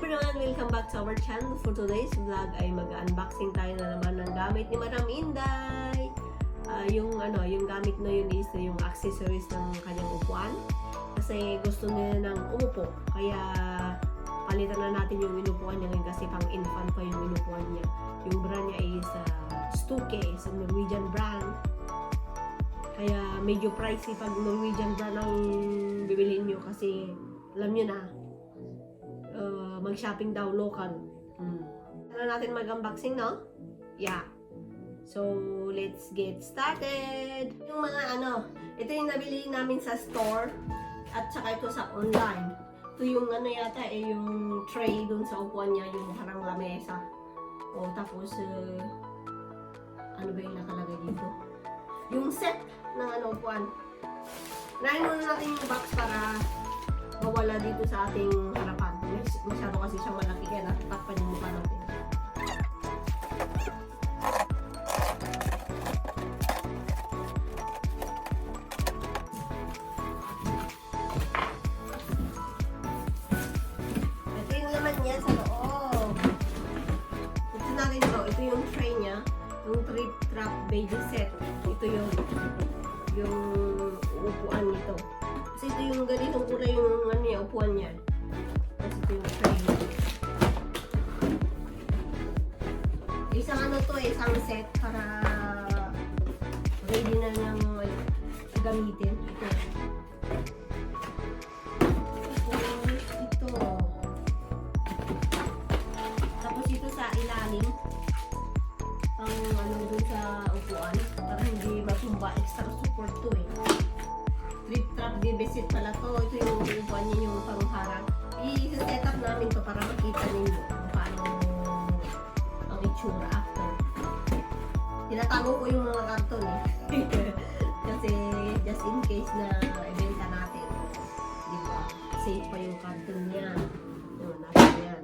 everyone! Welcome back to our channel. For today's vlog ay mag-unboxing tayo na naman ng gamit ni Madam Inday. Yung gamit na yun is yung accessories ng kanyang upuan. Kasi gusto niya ng umupo. Kaya palitan na natin yung inupuan niya ngayon kasi pang infant pa yung inupuan niya. Yung brand niya is Stuke, sa Norwegian brand. Kaya medyo pricey pag Norwegian brand ang bibilin nyo kasi alam nyo na, mag-shopping daw local. Ano natin mag-unboxing, no? Yeah. So, let's get started. Yung mga ito yung nabili namin sa store at saka ito sa online. Ito yung yata yung tray dun sa upuan niya, yung parang lamesa. O tapos, ano ba yung nakalagay dito? Yung set ng upuan. Nahin muna natin yung box para mawala dito sa ating harapan. Masyado kasi siyang malaki kaya natatakpan yung mukha natin. Ito yung laman niya sa loob. Ito natin ito. Ito yung tray niya. Yung trip trap baby set. Ito yung upuan nito. Kasi ito yung ganitong kulay yung upuan niya. Kasi ito yung tray. Isang isang set para ready na niyang gamitin. Ito. Tapos ito sa ilalim. Ang dun sa upuan. Para hindi matumba. Extra support to Trip trap baby set pala to. Ito yung upuan niya yung pangharang. I-set up namin to para makita ninyo kung paano ang itsura after. Tinatago ko yung mga karton kasi just in case na ibenta natin. Diba? Safe pa yung karton niya. Yun, nasa yan.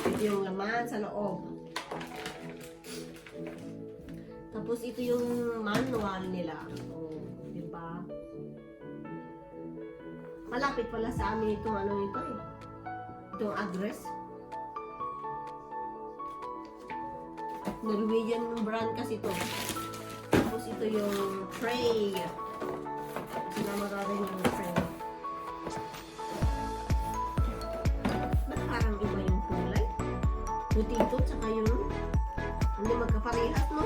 Ito yung laman sa loob. Tapos ito yung manual nila. Diba? Malapit pala sa amin itong nito itong address. Norwegian brand kasi ito. Tapos ito yung tray. Sinama ka rin yung tray. Ba't parang iba yung kulay? Puti ito, tsaka yung hindi magkaparehas, no?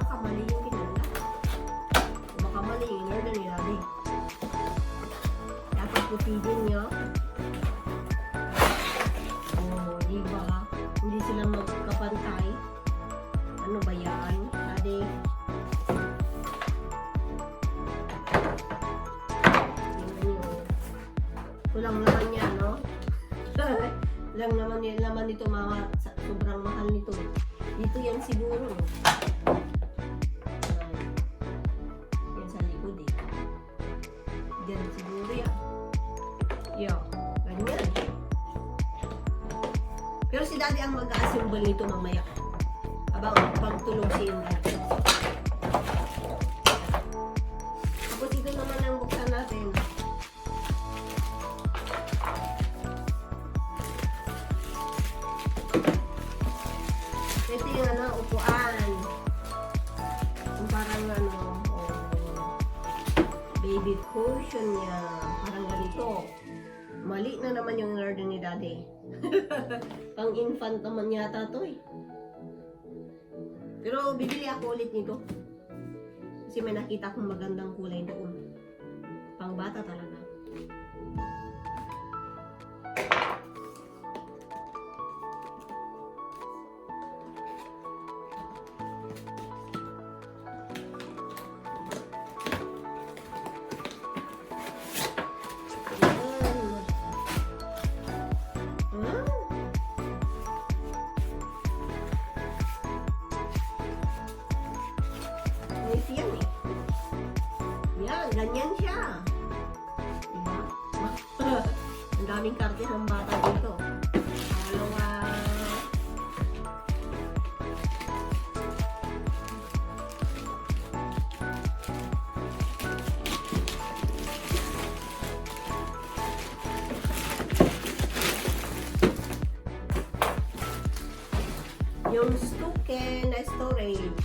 Baka mali yung kinala. Baka mali yung order nila din. Dapat puti din nyo. Diba? Hindi sila magkapantay. Ano ba yan? Adi. Kulang naman yan, no? Lang naman yung laman nito, mga sobrang mahal nito. Dito yan siguro. Yan sa likod Diyan siguro yan. Ganyan. Pero si Daddy ang mag-assemble nito mamaya. Abang pagtulog si Inday. Tapos ito naman ang buksan natin. Ito yung upuan. Yung parang baby cushion niya. Parang ganito. Mali na naman yung order ni Daddy. Pang infant naman yata to Pero bibili ako ulit nito. Kasi may nakita akong magandang kulay doon. Pang bata talaga. Yan Yan, ganyan siya. Diba? Ang daming karte ng bata dito. broken na storage.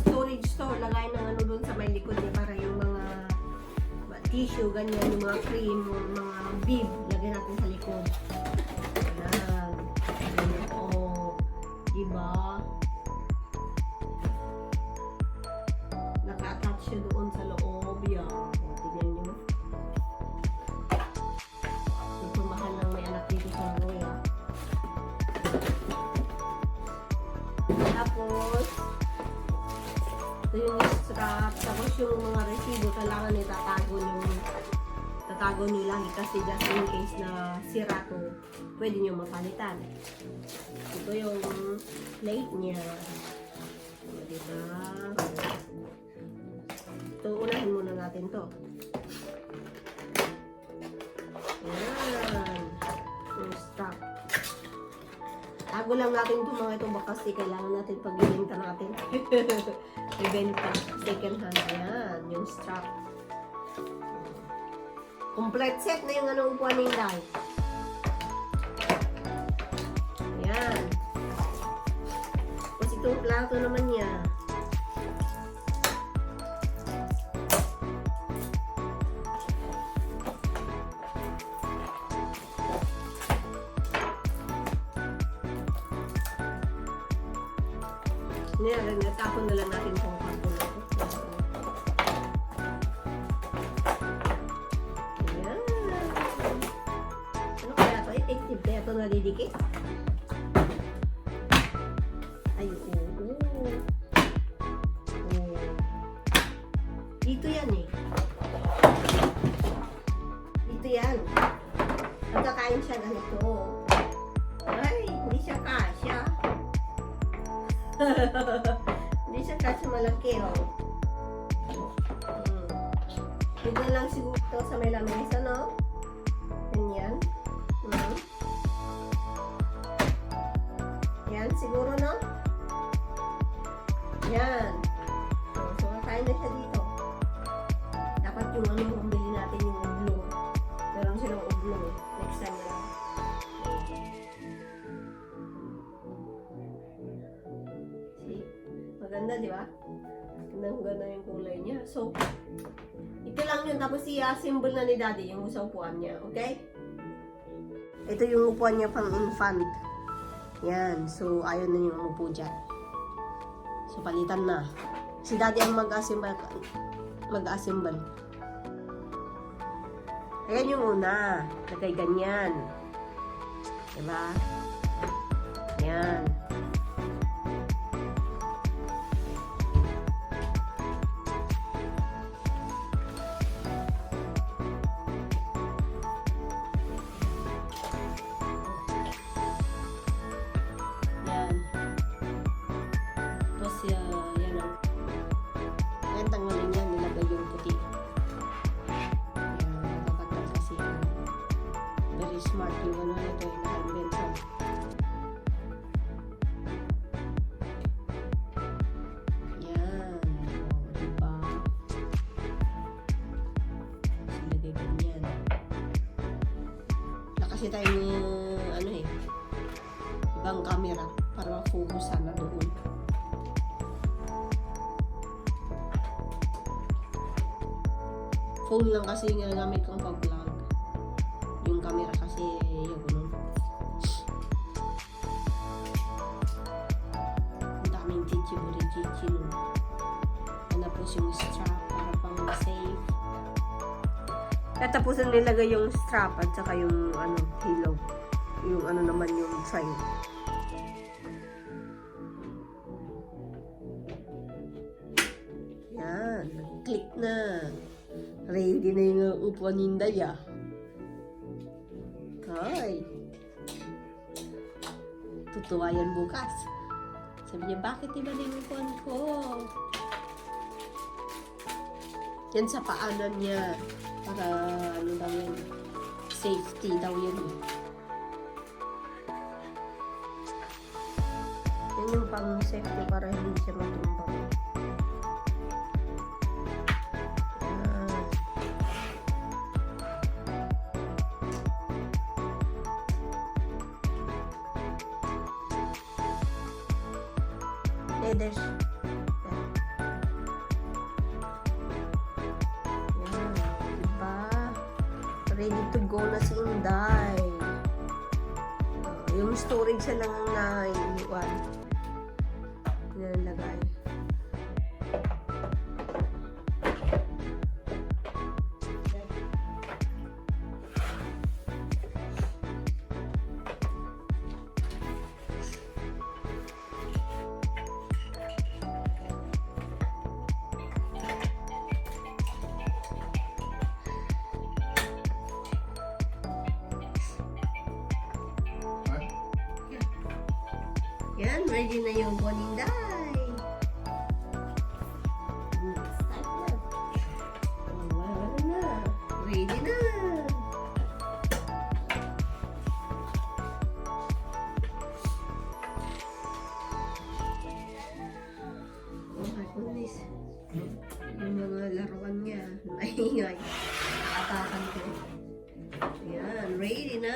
Storage store, lagay ng ano dun sa may likod niya para yung mga tissue, ganyan, yung mga cream, yung mga bib, lagay natin sa likod. Ayan. Ayan, o. Diba? Naka-attach siya doon sa loob. Yan. O, tignan nyo. Ito mahal lang may anak dito sa Roy. Tapos, ito yung strap. Tapos yung mga resibo, kailangan tatago nyo lagi kasi just in case na sira to, pwede nyo mapalitan. Ito yung plate niya. Diba? Ito, unahin muna natin to. Ayan. Yung strap. Tago lang natin ito mga ito baka kasi kailangan natin pag-ibenta natin. Ibenta. Second hand. Ayan. Yung strap. Complete set na yung anong upuan ng Inday. Ayan. Tapos itong plato naman niya. Natapon na lang natin itong pagpulo. Ayan. Ano kaya ito? Effective kaya ito nadidikit? Ay, oo. Dito yan eh. Dito yan. Pagkakain siya ganito. Ay, hindi siya kasya. Hindi siya kasi malaki, oh. Dito lang siguro ito sa may lamesa, no? Ganyan. Yan, siguro, no? Yan. So, kakain na siya dito. Dapat yung ano yung bili natin yung ublong. Meron silang ublong. Next time na lang. Maganda, di ba? Ganda yung kulay niya. So, ito lang yun. Tapos i-assemble na ni Daddy yung sa upuan niya. Okay? Ito yung upuan niya pang infant. Yan. So, ayaw na yung upo dyan. So, palitan na. Si Daddy ang mag-assemble. Ayan yung una. Lagay ganyan. Diba? Yan. Tanggalin yan, nilagay yung puti. Ayan, tataggal kasi very smart yung ano ito, yung naka-invento. Yan, o, diba? Silagay ganyan. Wala kasi tayong ano eh, ibang camera para focus sana doon. Phone lang kasi yung ginagamit kong pag-vlog. Yung camera kasi yung ano. Ang daming chichi nun. Tapos yung strap para pang safe. Tapos nilagay yung strap at saka yung ano, pillow. Yung ano naman yung side. Yan. Click na. Ready na yung upuan ni Inday, ah. Ay. Tutuwa yan bukas. Sabi niya, bakit iba na yung upuan ko? Yan sa paanan niya. Para ano daw yan. Safety daw yan. Yan yung pang safety para hindi siya matumbang. Leathers. Yan, diba? Ready to go na si Inday. Yung storage siya lang na iniwan. Nilalagay. Yan, ready na yung Boninday. Start na. Wala na. Ready na. Oh my goodness. Yung mga laruan niya. Maingay. Nakatakan ko. Yan, ready na.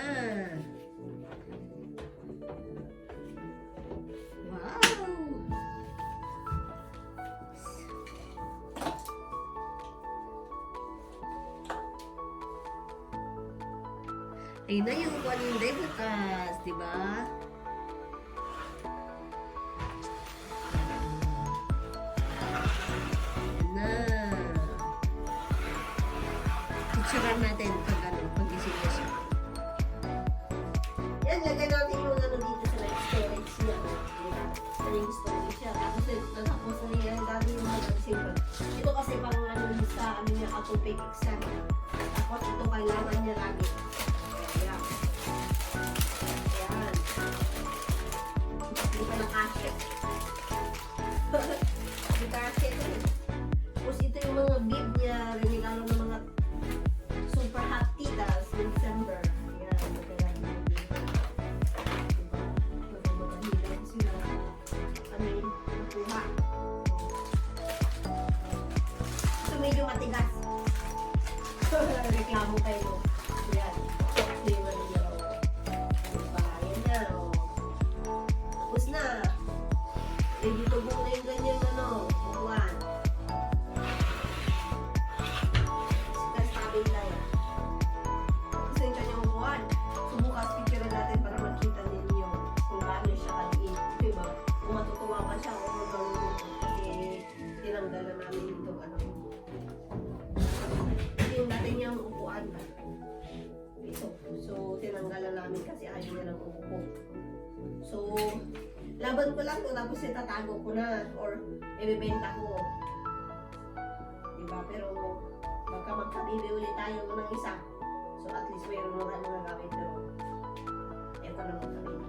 Ayun na yung Boninday bukas, di ba? Ayun na. Picturean natin pag gising na siya. Yan, lagyan natin yung ano dito sa light storage niya. Ano yung storage niya. Tapos na yan, dami yung mga simple. Ito kasi pang ano sa ano niya, atupig exam. Tapos ito kailangan niya lagi. Ayan. Ayan. Hindi pa nakasya. Hindi kasya ito eh. Tapos ito yung mga bib niya, regalo ng mga super hot titas in December. Ayan. Magandang bib. Magandang sila. Kami, nakuha. Ito medyo matigas. Reklamo kayo. Ayan. Tapos na. Eh, dito muna yung ganyan ano. Upuan. Kasi sabi tayo. Tapos yung kanyang upuan. Subukas picture natin para makita ninyo kung gaano siya kaliit. Diba? Kung matutuwa pa siya o magawin mo. Kasi tinanggal na namin itong ano. Yung natin yung upuan ba? Ito. So, tinanggalan namin kasi ayaw niya ng upo. So, laban ko lang to tapos itatago ko na or ibibenta ko. Diba? Pero, baka magkabibi ulit tayo ng isa. So, at least mayroon naman mga gamit. Pero, eto na magkabibi.